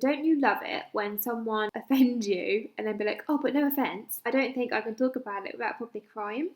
Don't you love it when someone offends you and then be like, oh, but no offence? I don't think I can talk about it without probably crying.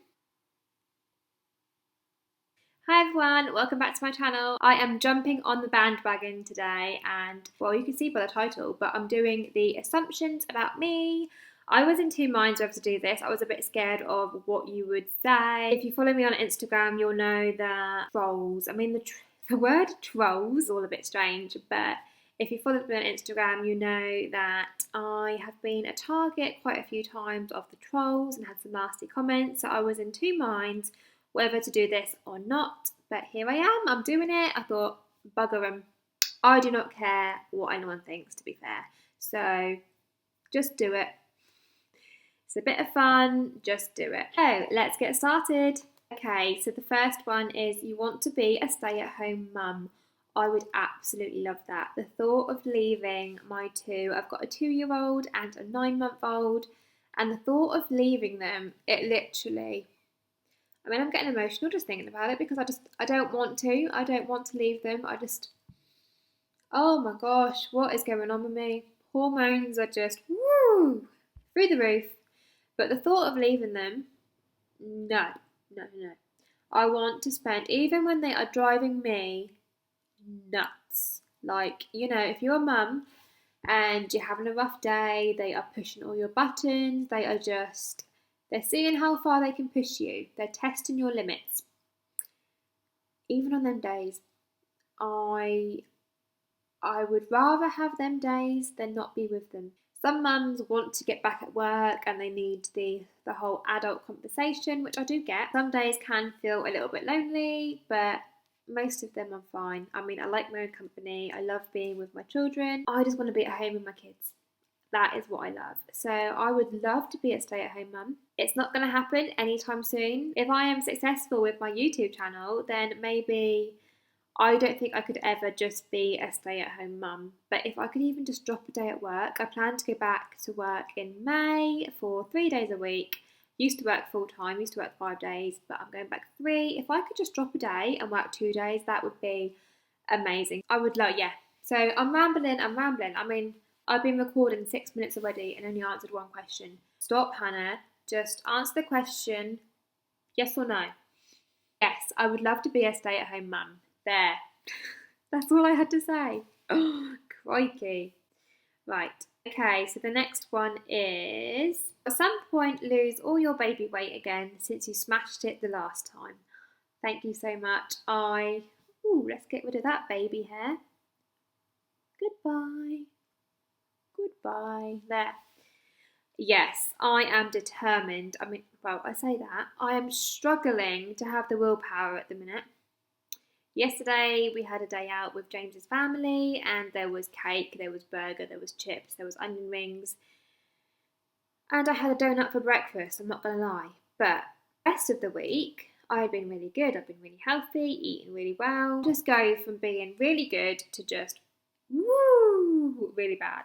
Hi everyone, welcome back to my channel. I am jumping on the bandwagon today and, well, you can see by the title, but I'm doing the assumptions about me. I was in two minds whether to do this. I was a bit scared of what you would say. If you follow me on Instagram, you'll know that trolls, the word trolls is all a bit strange, but if you follow me on Instagram, you know that I have been a target quite a few times of the trolls and had some nasty comments, so I was in two minds whether to do this or not, but here I am, I'm doing it. I thought, bugger them. I do not care what anyone thinks, to be fair. So just do it. It's a bit of fun, just do it. So let's get started. Okay, so the first one is you want to be a stay-at-home mum. I would absolutely love that. The thought of leaving my two, I've got a 2-year-old and a 9-month-old, and the thought of leaving them, it literally, I'm getting emotional just thinking about it because I don't want to. I don't want to leave them. Oh my gosh, what is going on with me? Hormones are just, woo, through the roof. But the thought of leaving them, no, no, no. I want to spend, even when they are driving me nuts. Like, if you're a mum and you're having a rough day, they are pushing all your buttons, they're seeing how far they can push you. They're testing your limits. Even on them days, I would rather have them days than not be with them. Some mums want to get back at work and they need the whole adult conversation, which I do get. Some days can feel a little bit lonely, but most of them I'm fine. I like my own company. I love being with my children. I just want to be at home with my kids. That is what I love. So I would love to be a stay-at-home mum. It's not going to happen anytime soon. If I am successful with my YouTube channel, then maybe I don't think I could ever just be a stay-at-home mum. But if I could even just drop a day at work, I plan to go back to work in May for 3 days a week. Used to work full-time, used to work 5 days, but I'm going back 3. If I could just drop a day and work 2 days, that would be amazing. I would love, yeah. So I'm rambling. I've been recording 6 minutes already and only answered one question. Stop, Hannah. Just answer the question, yes or no. Yes, I would love to be a stay-at-home mum. There. That's all I had to say. Oh, crikey. Right. Okay, so the next one is, at some point lose all your baby weight again since you smashed it the last time. Thank you so much. Let's get rid of that baby hair. Goodbye. Goodbye. There. Yes, I am determined. I say that. I am struggling to have the willpower at the minute. Yesterday we had a day out with James's family and there was cake, there was burger, there was chips, there was onion rings. And I had a donut for breakfast, I'm not going to lie. But the rest of the week, I've been really good. I've been really healthy, eating really well. Just go from being really good to just, woo, really bad.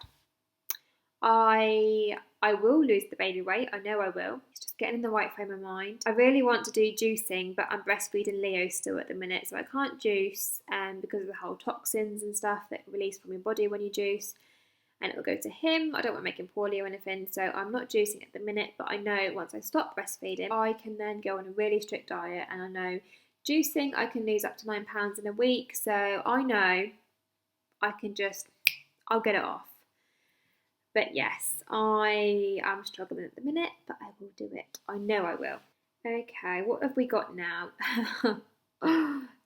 I will lose the baby weight. I know I will. It's just getting in the right frame of mind. I really want to do juicing, but I'm breastfeeding Leo still at the minute, so I can't juice because of the whole toxins and stuff that release from your body when you juice, and it will go to him. I don't want to make him poorly or anything, so I'm not juicing at the minute, but I know once I stop breastfeeding, I can then go on a really strict diet, and I know juicing, I can lose up to 9 pounds in a week, so I know I'll get it off. But yes, I am struggling at the minute, but I will do it. I know I will. Okay, what have we got now?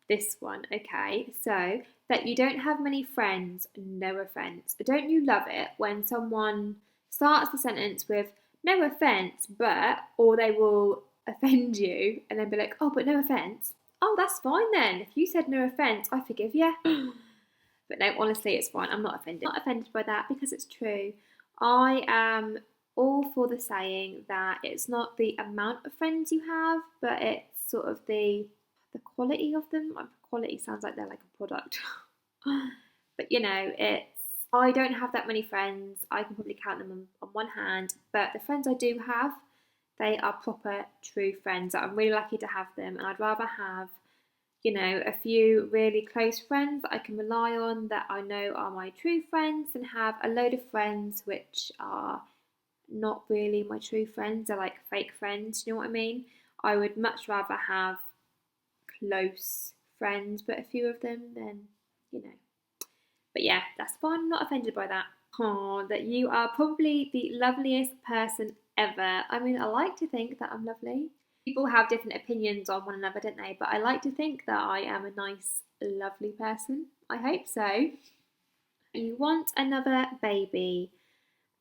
This one, okay. So, that you don't have many friends, no offence. Don't you love it when someone starts the sentence with, no offence, but, or they will offend you and then be like, oh, but no offence. Oh, that's fine then. If you said no offence, I forgive you. But no, honestly, it's fine. I'm not offended. I'm not offended by that because it's true. I am all for the saying that it's not the amount of friends you have, but it's sort of the quality of them. Quality sounds like they're like a product. But I don't have that many friends. I can probably count them on one hand. But the friends I do have, they are proper, true friends. I'm really lucky to have them. And I'd rather have a few really close friends that I can rely on, that I know are my true friends, and have a load of friends which are not really my true friends. They're like fake friends, you know what I mean? I would much rather have close friends, but a few of them, then, you know. But yeah, that's fine. I'm not offended by that. Oh, that you are probably the loveliest person ever. I mean, I like to think that I'm lovely. People have different opinions on one another, don't they? But I like to think that I am a nice, lovely person. I hope so. You want another baby?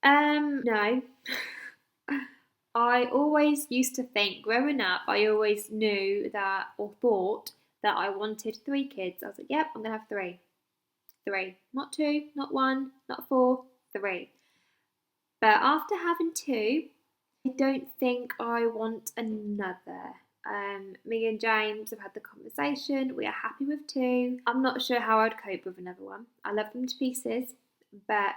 No. I always used to think, growing up, I always knew that, or thought that I wanted 3 kids. I was like, yep, I'm gonna have three. Three. Not two, not one, not four, three. But after having two, I don't think I want another. Me and James have had the conversation. We are happy with two. I'm not sure how I'd cope with another one. I love them to pieces, but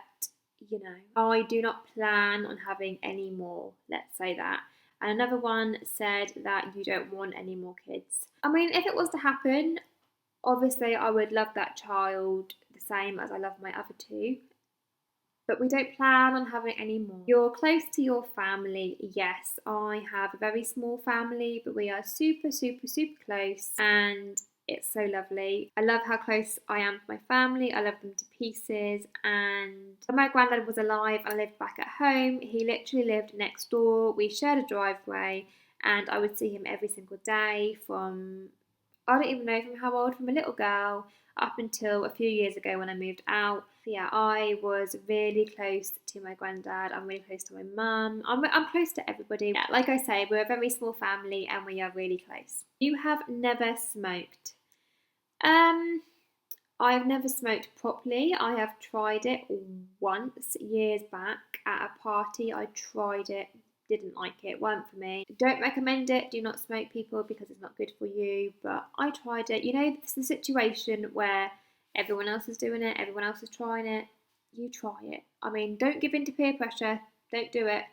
I do not plan on having any more. Let's say that. And another one said that you don't want any more kids. I mean, if it was to happen, obviously I would love that child the same as I love my other two, but we don't plan on having any more. You're close to your family. Yes, I have a very small family, but we are super, super, super close, and it's so lovely. I love how close I am to my family. I love them to pieces. And when my granddad was alive and I lived back at home, he literally lived next door. We shared a driveway, and I would see him every single day from, I don't even know from how old, from a little girl up until a few years ago when I moved out. Yeah, I was really close to my granddad. I'm really close to my mum. I'm close to everybody. Yeah, like I say, we're a very small family and we are really close. You have never smoked. I've never smoked properly. I have tried it once years back at a party. I tried it, didn't like it, weren't for me. Don't recommend it. Do not smoke, people, because it's not good for you. But I tried it. It's the situation where everyone else is doing it, everyone else is trying it. You try it. I mean, don't give in to peer pressure. Don't do it.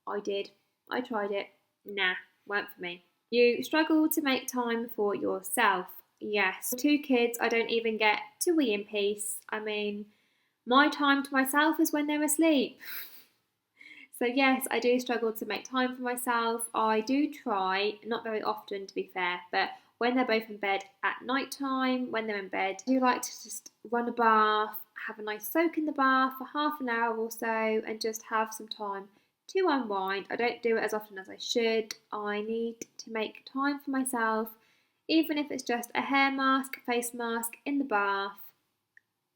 I did. I tried it. Nah, weren't for me. You struggle to make time for yourself. Yes. 2 kids, I don't even get to wee in peace. I mean, my time to myself is when they're asleep. So yes, I do struggle to make time for myself. I do try, not very often to be fair, but when they're both in bed at night time, when they're in bed, I do like to just run a bath, have a nice soak in the bath for half an hour or so, and just have some time to unwind. I don't do it as often as I should. I need to make time for myself, even if it's just a hair mask, face mask in the bath.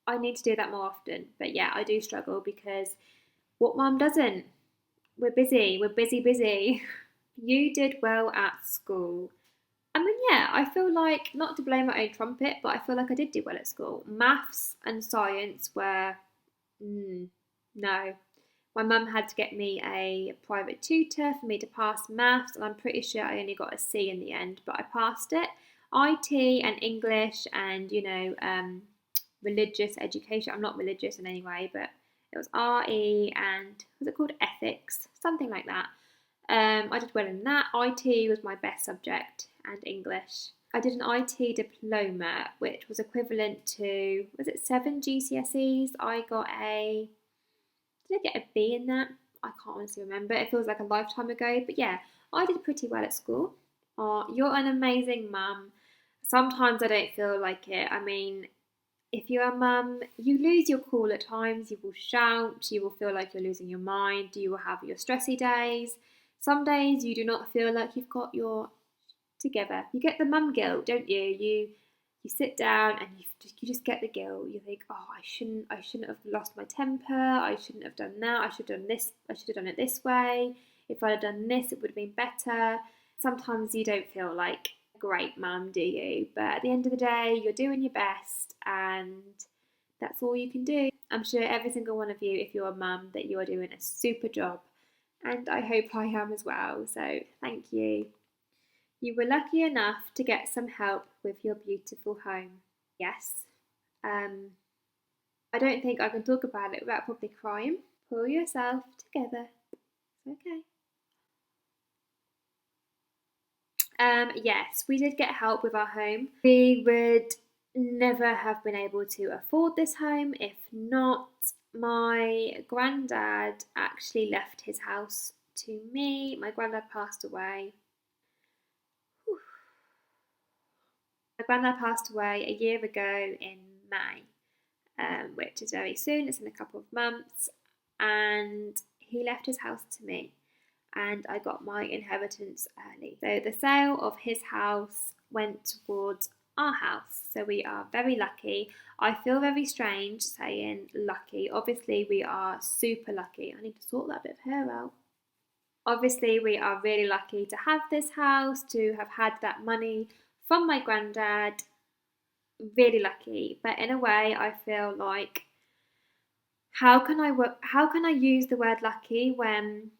I need to do that more often. But yeah, I do struggle because what mum doesn't? We're busy, busy. You did well at school. I mean, yeah, I feel like, not to blow my own trumpet, but I feel like I did do well at school. Maths and science were, no. My mum had to get me a private tutor for me to pass maths, and I'm pretty sure I only got a C in the end, but I passed it. IT and English and, religious education. I'm not religious in any way, but it was RE and, was it called ethics? Something like that. I did well in that. IT was my best subject, and English. I did an IT diploma, which was equivalent to, was it 7 GCSEs? Did I get a B in that? I can't honestly remember. It feels like a lifetime ago. But yeah, I did pretty well at school. Oh, you're an amazing mum. Sometimes I don't feel like it. I mean, if you're a mum, you lose your cool at times. You will shout. You will feel like you're losing your mind. You will have your stressy days. Some days you do not feel like you've got your together. You get the mum guilt, don't you? You sit down and you just get the guilt. You think, oh, I shouldn't have lost my temper. I shouldn't have done that. I should have done this. I should have done it this way. If I'd have done this, it would have been better. Sometimes you don't feel like a great mum, do you? But at the end of the day, you're doing your best, and that's all you can do. I'm sure every single one of you, if you're a mum, that you are doing a super job. And I hope I am as well. So thank you. You were lucky enough to get some help with your beautiful home. Yes. I don't think I can talk about it without probably crying. Pull yourself together. It's okay. Yes, we did get help with our home. We would never have been able to afford this home if not. My granddad actually left his house to me. My granddad passed away. My granddad passed away a year ago in May, which is very soon. It's in a couple of months. And he left his house to me, and I got my inheritance early. So the sale of his house went towards our house. So we are very lucky. I feel very strange saying lucky. Obviously, we are super lucky. I need to sort that bit of hair out. Obviously, we are really lucky to have this house, to have had that money from my granddad. Really lucky. But in a way, I feel like how can I use the word lucky when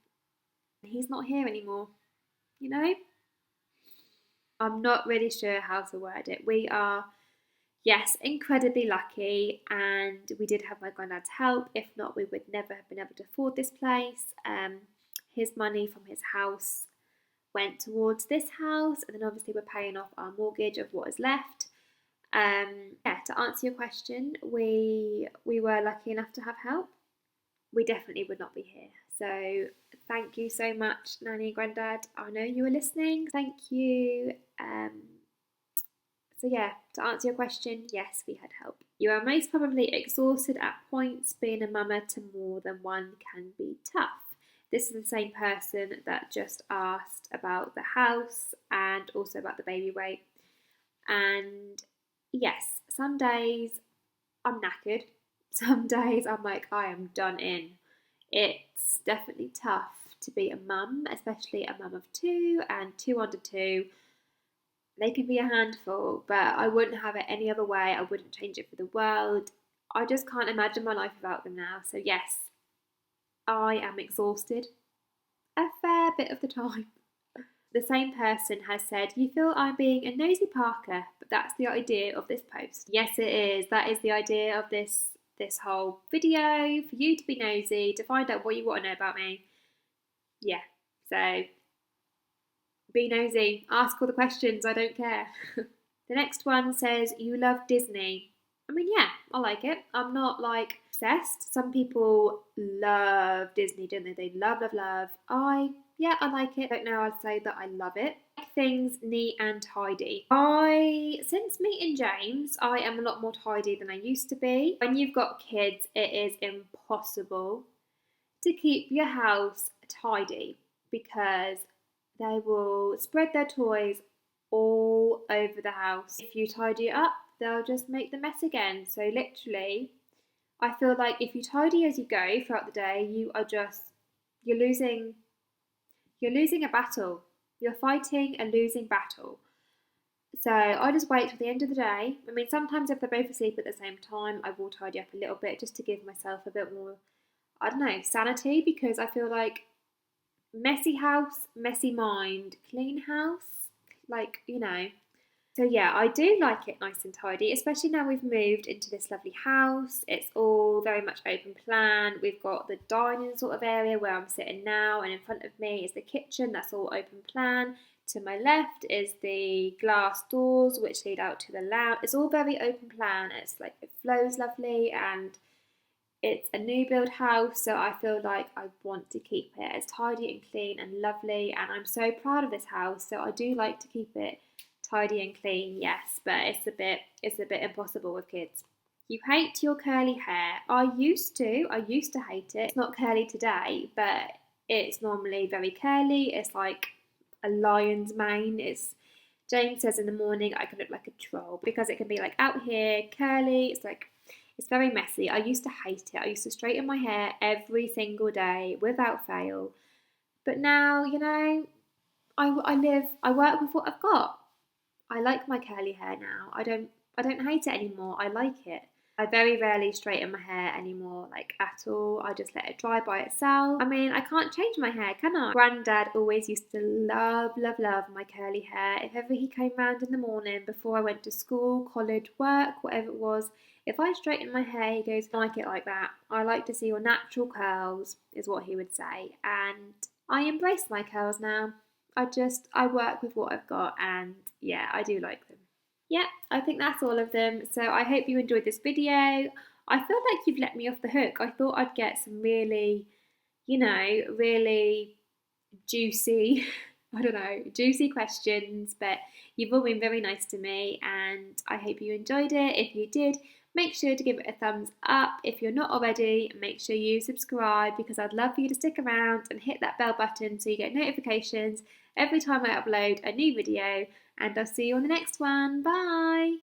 he's not here anymore? You know? I'm not really sure how to word it. We are, yes, incredibly lucky, and we did have my granddad's help. If not, we would never have been able to afford this place. His money from his house went towards this house, and then obviously we're paying off our mortgage of what is left. Yeah, to answer your question, we were lucky enough to have help. We definitely would not be here. So thank you so much, Nanny and Grandad. I know you were listening. Thank you. So yeah, to answer your question, yes, we had help. You are most probably exhausted at points. Being a mama to more than one can be tough. This is the same person that just asked about the house and also about the baby weight. And yes, some days I'm knackered. Some days I'm like, I am done in. It's definitely tough to be a mum, especially a mum of two, and two under two. They can be a handful, but I wouldn't have it any other way. I wouldn't change it for the world. I just can't imagine my life without them now. So yes, I am exhausted a fair bit of the time. The same person has said, you feel I'm being a nosy Parker, but that's the idea of this post. Yes, it is. That is the idea of this whole video, for you to be nosy, to find out what you want to know about me. Yeah, so be nosy, ask all the questions, I don't care. The next one says, you love Disney. I mean, yeah, I like it. I'm not like obsessed. Some people love Disney, don't they? They love, love, love. I like it. I don't know, I'd say that I love it. Things neat and tidy. Since meeting James, I am a lot more tidy than I used to be. When you've got kids, it is impossible to keep your house tidy because they will spread their toys all over the house. If you tidy it up, they'll just make the mess again. So literally, I feel like if you tidy as you go throughout the day, you're losing a battle. You're fighting a losing battle. So I just wait till the end of the day. I mean, sometimes if they're both asleep at the same time, I will tidy up a little bit just to give myself a bit more, I don't know, sanity, because I feel like messy house, messy mind, clean house, like, you know. So yeah, I do like it nice and tidy, especially now we've moved into this lovely house. It's all very much open plan. We've got the dining sort of area where I'm sitting now, and in front of me is the kitchen, that's all open plan. To my left is the glass doors which lead out to the lounge. It's all very open plan. It's like, it flows lovely, and it's a new build house, so I feel like I want to keep it as tidy and clean and lovely, and I'm so proud of this house, so I do like to keep it tidy and clean, yes, but it's a bit impossible with kids. You hate your curly hair. I used to hate it. It's not curly today, but it's normally very curly. It's like a lion's mane. James says in the morning I can look like a troll because it can be like out here curly. It's very messy. I used to hate it. I used to straighten my hair every single day without fail. But now, you know, I work with what I've got. I like my curly hair now. I don't hate it anymore. I like it. I very rarely straighten my hair anymore, like at all. I just let it dry by itself. I mean, I can't change my hair, can I? Granddad always used to love, love, love my curly hair. If ever he came round in the morning before I went to school, college, work, whatever it was, if I straightened my hair, he goes, I like it like that. I like to see your natural curls, is what he would say. And I embrace my curls now. I work with what I've got, and yeah, I do like them. Yeah, I think that's all of them. So I hope you enjoyed this video. I feel like you've let me off the hook. I thought I'd get some really, really juicy, I don't know, juicy questions, but you've all been very nice to me, and I hope you enjoyed it. If you did, make sure to give it a thumbs up. If you're not already, make sure you subscribe, because I'd love for you to stick around and hit that bell button so you get notifications every time I upload a new video, and I'll see you on the next one. Bye!